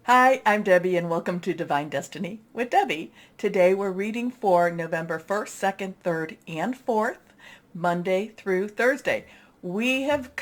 Hi, I'm Debbie and welcome to Divine Destiny with Debbie. Today we're reading for November 1st, 2nd, 3rd, and 4th, Monday through Thursday. We have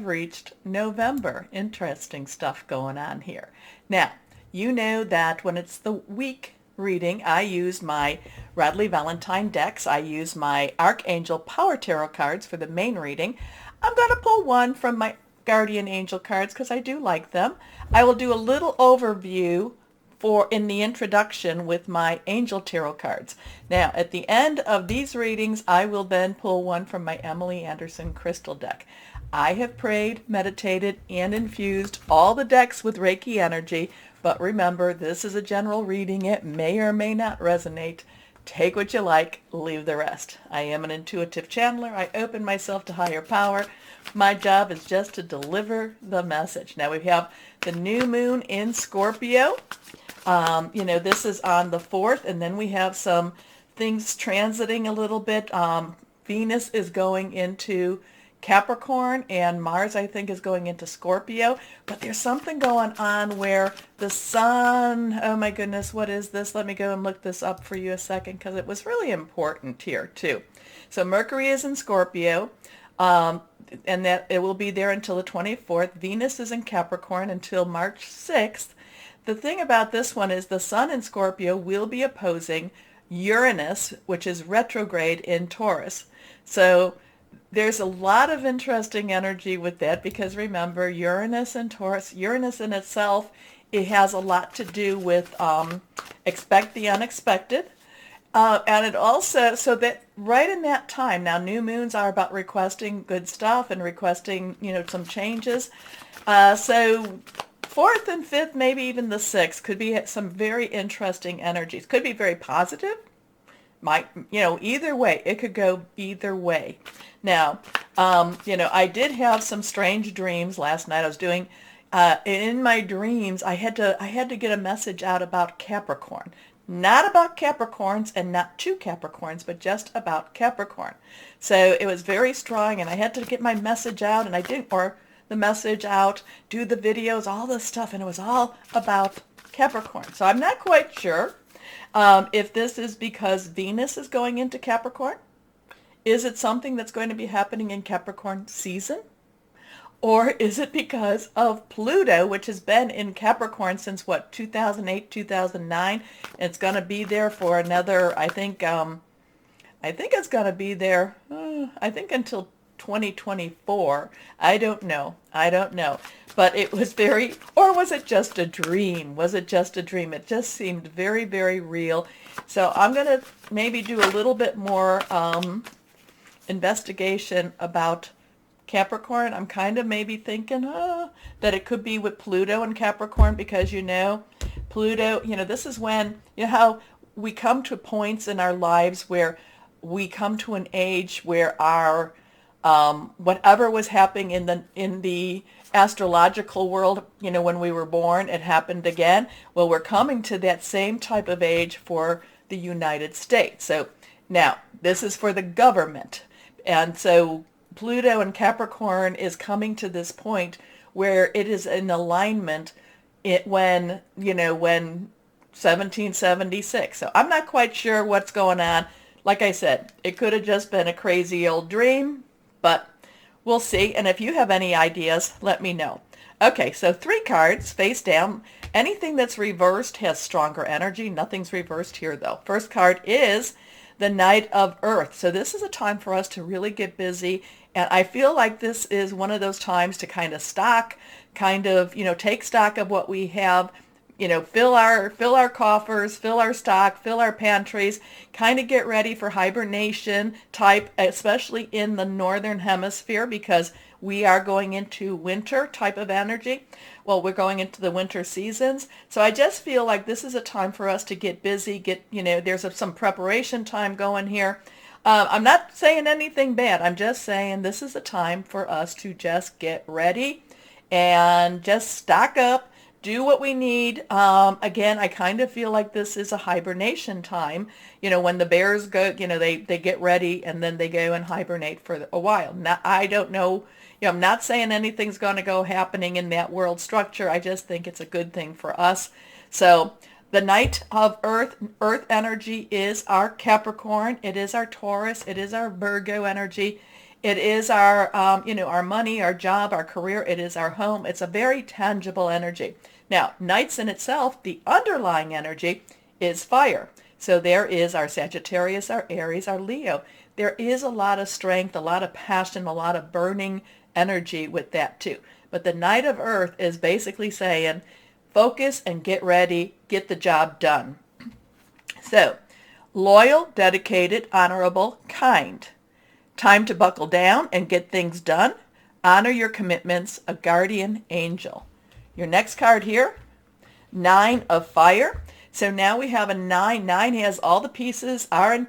reached November. Interesting stuff going on here. Now, you know that when it's the week reading, I use my Radley Valentine decks. I use my Archangel Power Tarot cards for the main reading. I'm going to pull one from my guardian angel cards because I do like them. I will do a little overview for in the introduction with my angel tarot cards. Now, at the end of these readings, I will then pull one from my Emily Anderson crystal deck. I have prayed, meditated, and infused all the decks with Reiki energy, but remember, this is a general reading. It may or may not resonate. Take what you like, leave the rest. I am an intuitive channeler. I open myself to higher power. My job is just to deliver the message. Now we have the new moon in Scorpio. This is on the 4th, and then we have some things transiting a little bit. Venus is going into Capricorn, and Mars, I think, is going into Scorpio. But there's something going on where the sun, oh my goodness, what is this? Let me go and look this up for you a second because it was really important here too. So Mercury is in Scorpio, and that it will be there until the 24th. Venus is in Capricorn until March 6th. The thing about this one is the sun in Scorpio will be opposing Uranus, which is retrograde in Taurus. So there's a lot of interesting energy with that because remember, Uranus and Taurus, Uranus in itself, it has a lot to do with expect the unexpected. And it also, so that right in that time, now new moons are about requesting good stuff and requesting, some changes. So 4th and 5th, maybe even the 6th, could be some very interesting energies. Could be very positive. Might, either way, it could go either way. Now, I did have some strange dreams last night. I was doing, in my dreams, I had to get a message out about Capricorn. Not about Capricorns and not to Capricorns, but just about Capricorn. So it was very strong, and I had to get my message out, and I didn't, or the message out, do the videos, all this stuff, and it was all about Capricorn. So I'm not quite sure if this is because Venus is going into Capricorn. Is it something that's going to be happening in Capricorn season? Or is it because of Pluto, which has been in Capricorn since, 2008, 2009? It's going to be there for another, I think it's going to be there, I think until 2024. I don't know. But it was or was it just a dream? It just seemed very, very real. So I'm going to maybe do a little bit more investigation about Capricorn. I'm kind of maybe thinking that it could be with Pluto and Capricorn because, Pluto, this is when, how we come to points in our lives where we come to an age where our whatever was happening in the astrological world, when we were born, it happened again. Well, we're coming to that same type of age for the United States. So now this is for the government. And so Pluto and Capricorn is coming to this point where it is in alignment when 1776. So I'm not quite sure what's going on. Like I said, it could have just been a crazy old dream, but we'll see. And if you have any ideas, let me know. Okay, so 3 cards face down. Anything that's reversed has stronger energy. Nothing's reversed here, though. First card is the Knight of Earth. So this is a time for us to really get busy. And I feel like this is one of those times to kind of take stock of what we have, fill our coffers, fill our stock, fill our pantries, kind of get ready for hibernation type, especially in the northern hemisphere, because we are going into winter type of energy. Well, we're going into the winter seasons. So I just feel like this is a time for us to get busy, there's some preparation time going here. I'm not saying anything bad. I'm just saying this is a time for us to just get ready and just stock up, do what we need. Again, I kind of feel like this is a hibernation time. When the bears go, they get ready and then they go and hibernate for a while. Now, I don't know, I'm not saying anything's going to go happening in that world structure. I just think it's a good thing for us. So the Knight of Earth energy is our Capricorn. It is our Taurus. It is our Virgo energy. It is our, our money, our job, our career. It is our home. It's a very tangible energy. Now, Knights in itself, the underlying energy is fire. So there is our Sagittarius, our Aries, our Leo. There is a lot of strength, a lot of passion, a lot of burning energy with that too. But the Knight of Earth is basically saying, focus and get ready, get the job done. So, loyal, dedicated, honorable, kind. Time to buckle down and get things done. Honor your commitments, a guardian angel. Your next card here, 9 of Fire. So now we have a 9. 9 has all the pieces are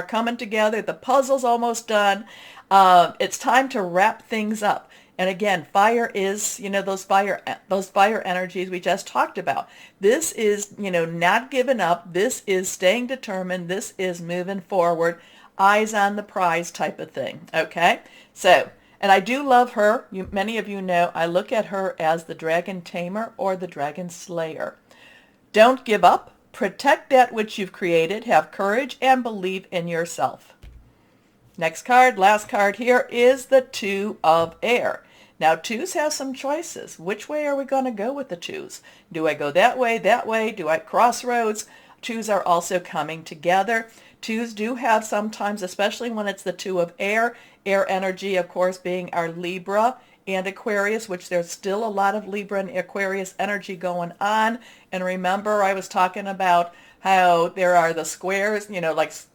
coming together. The puzzle's almost done. It's time to wrap things up. And again, fire is, those fire energies we just talked about. This is, not giving up. This is staying determined. This is moving forward. Eyes on the prize type of thing. Okay? So, and I do love her. Many of you know I look at her as the dragon tamer or the dragon slayer. Don't give up. Protect that which you've created. Have courage and believe in yourself. Next card, last card here is the 2 of Air. Now, 2s have some choices. Which way are we going to go with the 2s? Do I go that way, that way? Do I crossroads? 2s are also coming together. 2s do have sometimes, especially when it's the 2 of Air, air energy, of course, being our Libra and Aquarius, which there's still a lot of Libra and Aquarius energy going on. And remember, I was talking about how there are the squares,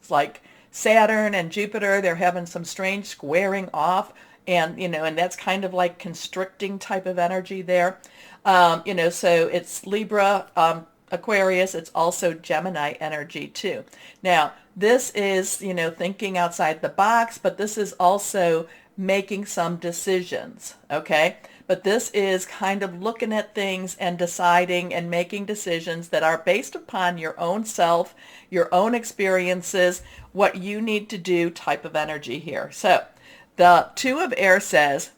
like Saturn and Jupiter, they're having some strange squaring off. And, and that's kind of like constricting type of energy there. So it's Libra, Aquarius, it's also Gemini energy too. Now, this is, thinking outside the box, but this is also making some decisions, okay? But this is kind of looking at things and deciding and making decisions that are based upon your own self, your own experiences, what you need to do type of energy here. So the 2 of Air says,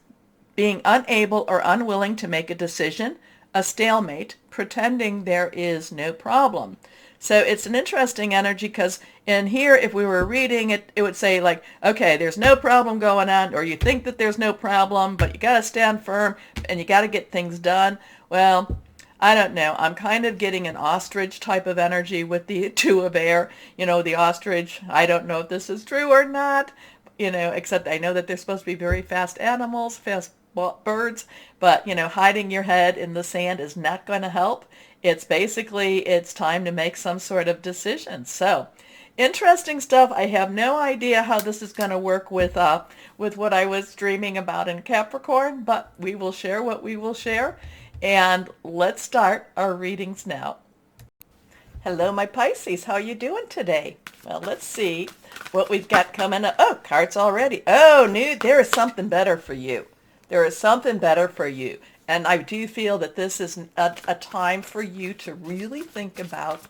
being unable or unwilling to make a decision, a stalemate, pretending there is no problem. So it's an interesting energy because in here, if we were reading it, it would say like, okay, there's no problem going on, or you think that there's no problem, but you got to stand firm and you got to get things done. Well, I don't know. I'm kind of getting an ostrich type of energy with the 2 of Air. The ostrich, I don't know if this is true or not, except I know that they're supposed to be very fast animals, fast birds, but, hiding your head in the sand is not going to help. It's basically, it's time to make some sort of decision. So, interesting stuff. I have no idea how this is going to work with what I was dreaming about in Capricorn, but we will share what we will share. And let's start our readings now. Hello, my Pisces. How are you doing today? Well, let's see what we've got coming up. Oh, cards already. Oh, there is something better for you. There is something better for you. And I do feel that this is a time for you to really think about,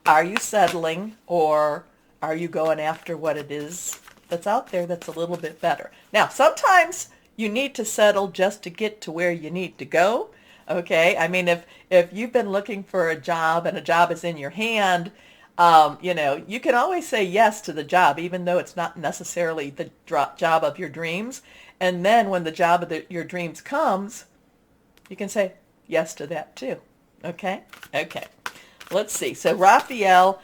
are you settling or are you going after what it is that's out there that's a little bit better? Now, sometimes you need to settle just to get to where you need to go. Okay? I mean, if you've been looking for a job and a job is in your hand, you can always say yes to the job, even though it's not necessarily the job of your dreams. And then when the job of your dreams comes, you can say yes to that too. Okay? Okay. Let's see. So Rafael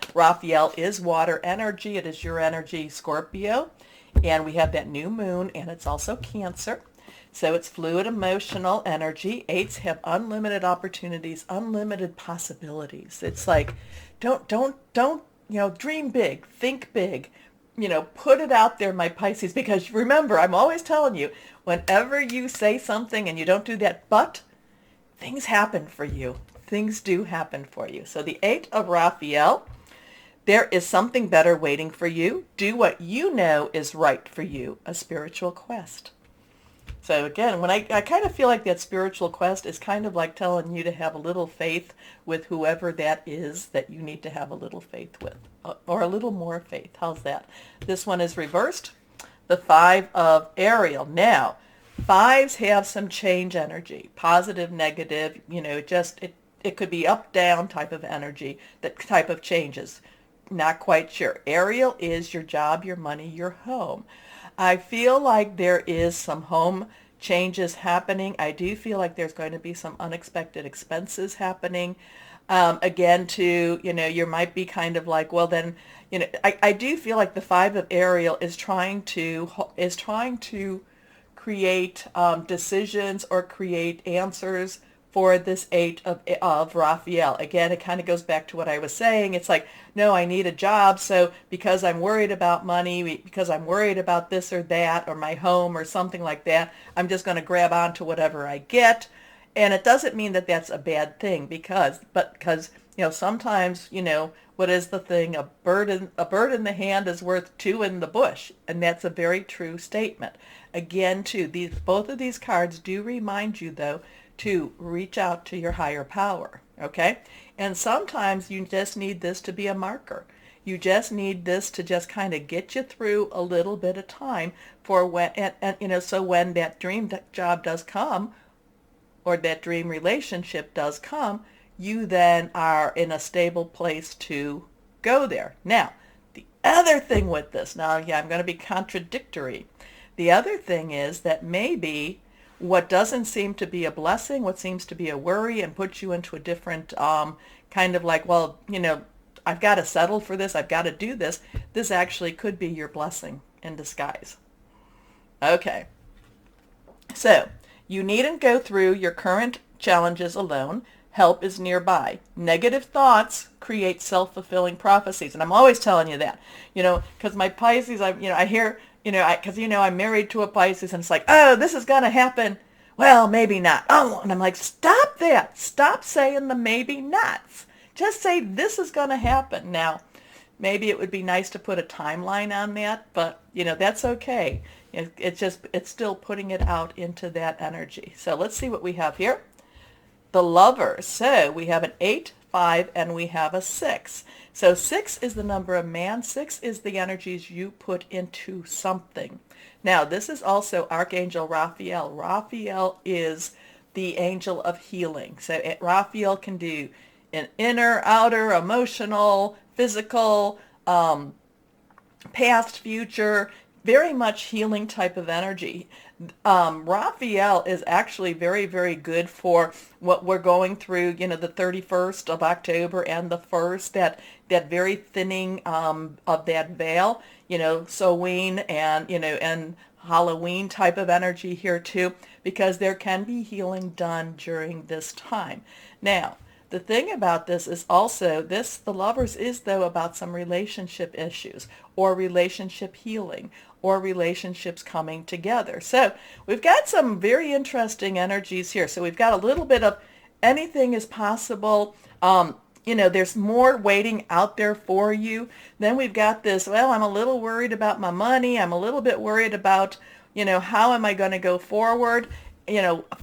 is water energy. It is your energy, Scorpio. And we have that new moon, and it's also Cancer. So it's fluid emotional energy. 8s have unlimited opportunities, unlimited possibilities. It's like, don't, dream big, think big. Put it out there, my Pisces, because remember, I'm always telling you, whenever you say something and you don't do that but, things happen for you. Things do happen for you. So the 8 of Rafael, there is something better waiting for you. Do what you know is right for you, a spiritual quest. So again, when I kind of feel like that spiritual quest is kind of like telling you to have a little faith with whoever that is that you need to have a little faith with, or a little more faith. How's that? This one is reversed. The 5 of Ariel. Now, Fives have some change energy, positive, negative, it could be up, down type of energy, that type of changes. Not quite sure. Ariel is your job, your money, your home. I feel like there is some home changes happening. I do feel like there's going to be some unexpected expenses happening. Again, too, you might be kind of like, well, then, I do feel like the Five of Ariel is trying to create decisions or create answers for this Eight of Raphael. Again, it kind of goes back to what I was saying. It's like, no, I need a job, so because I'm worried about money, because I'm worried about this or that, or my home or something like that, I'm just going to grab onto whatever I get. And it doesn't mean that that's a bad thing, because sometimes, what is the thing? A bird in the hand is worth two in the bush, and that's a very true statement. Again, too, both of these cards do remind you, though, to reach out to your higher power, okay? And sometimes you just need this to be a marker. You just need this to just kind of get you through a little bit of time for when, so when that dream job does come, or that dream relationship does come, you then are in a stable place to go there. Now, the other thing with this, I'm going to be contradictory. The other thing is that maybe what doesn't seem to be a blessing, what seems to be a worry and puts you into a different kind of like, well, I've got to settle for this, I've got to do this, this actually could be your blessing in disguise. Okay. So, you needn't go through your current challenges alone. Help is nearby. Negative thoughts create self-fulfilling prophecies. And I'm always telling you that, because my Pisces, I hear, because, I'm married to a Pisces, and it's like, oh, this is going to happen. Well, maybe not. Oh, and I'm like, stop that. Stop saying the maybe nots. Just say this is going to happen. Now, maybe it would be nice to put a timeline on that, but, that's okay. It's still putting it out into that energy. So let's see what we have here. The Lovers. So we have an 8, 5, and we have a 6. So 6 is the number of man. 6 is the energies you put into something. Now, this is also Archangel Rafael. Rafael is the angel of healing. So Rafael can do an inner, outer, emotional, physical, past, future, very much healing type of energy. Raphael is actually very, very good for what we're going through, the 31st of October and the 1st, that very thinning of that veil, Samhain and Halloween type of energy here too, because there can be healing done during this time. Now, the thing about this is also, the Lovers is, though, about some relationship issues or relationship healing or relationships coming together. So we've got some very interesting energies here. So we've got a little bit of anything is possible. There's more waiting out there for you. Then we've got this, well, I'm a little worried about my money. I'm a little bit worried about, how am I going to go forward?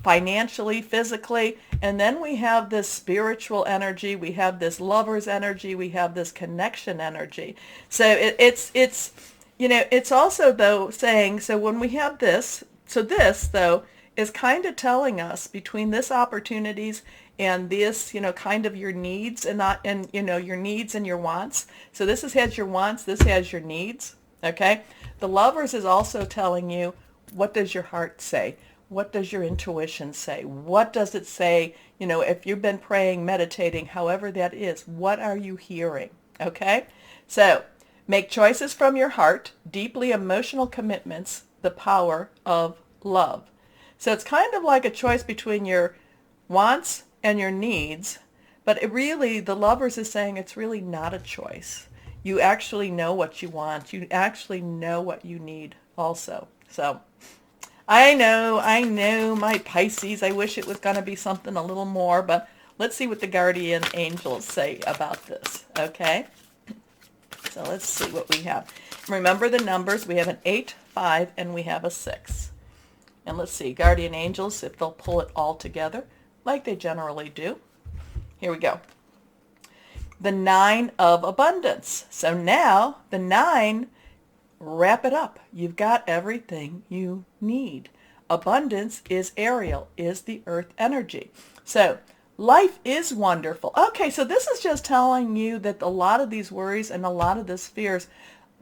Financially, physically. And then we have this spiritual energy, we have this Lover's energy, we have this connection energy. So it's also, though, saying, so when we have this, this, though, is kind of telling us between this opportunities and this, kind of your needs and not, and, your needs and your wants. So this has your wants, this has your needs, okay? The Lovers is also telling you, what does your heart say? What does your intuition say? What does it say? If you've been praying, meditating, however that is, what are you hearing? Okay? So make choices from your heart, deeply emotional commitments, the power of love. So it's kind of like a choice between your wants and your needs, but the Lovers is saying it's really not a choice. You actually know what you want. You actually know what you need also. So I know, my Pisces. I wish it was going to be something a little more, but let's see what the guardian angels say about this, okay? So let's see what we have. Remember the numbers. We have an 8, 5, and we have a 6. And let's see, guardian angels, if they'll pull it all together, like they generally do. Here we go. The 9 of abundance. So now, the 9, wrap it up. You've got everything you need. Abundance is Ariel, is the earth energy. So life is wonderful. Okay, so this is just telling you that a lot of these worries and a lot of this fears,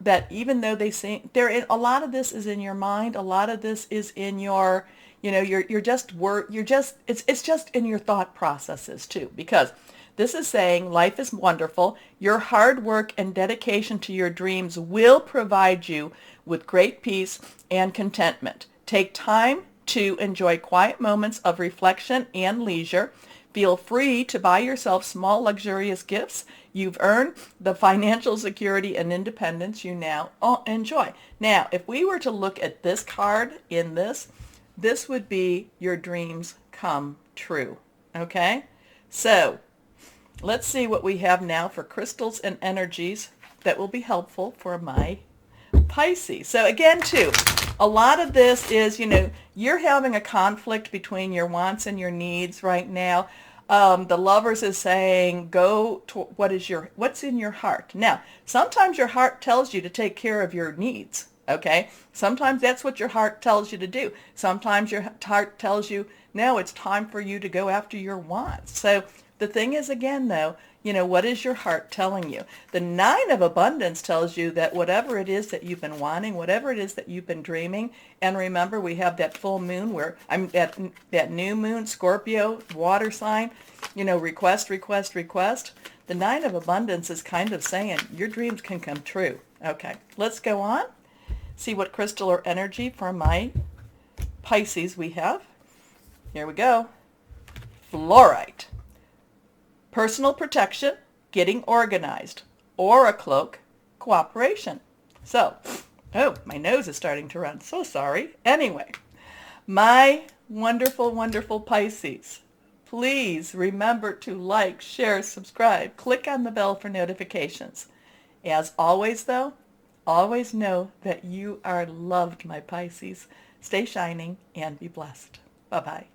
that even though they seem, a lot of this is in your mind, a lot of this is in your, it's just in your thought processes too, because this is saying life is wonderful. Your hard work and dedication to your dreams will provide you with great peace and contentment. Take time to enjoy quiet moments of reflection and leisure. Feel free to buy yourself small luxurious gifts. You've earned the financial security and independence you now enjoy. Now, if we were to look at this card in this would be your dreams come true. Okay? So, let's see what we have now for crystals and energies that will be helpful for my Pisces. So again, too, a lot of this is, you're having a conflict between your wants and your needs right now. The Lovers is saying, go to what's in your heart. Now, sometimes your heart tells you to take care of your needs. Okay? Sometimes that's what your heart tells you to do. Sometimes your heart tells you, no, it's time for you to go after your wants. So the thing is, again, though, what is your heart telling you? The Nine of Abundance tells you that whatever it is that you've been wanting, whatever it is that you've been dreaming, and remember, we have that full moon that new moon, Scorpio, water sign, request, request, request. The Nine of Abundance is kind of saying your dreams can come true. Okay, let's go on. See what crystal or energy for my Pisces we have. Here we go. Fluorite. Personal protection, getting organized. Aura cloak, cooperation. So, my nose is starting to run. So sorry. Anyway, my wonderful, wonderful Pisces, please remember to like, share, subscribe. Click on the bell for notifications. As always, though, always know that you are loved, my Pisces. Stay shining and be blessed. Bye-bye.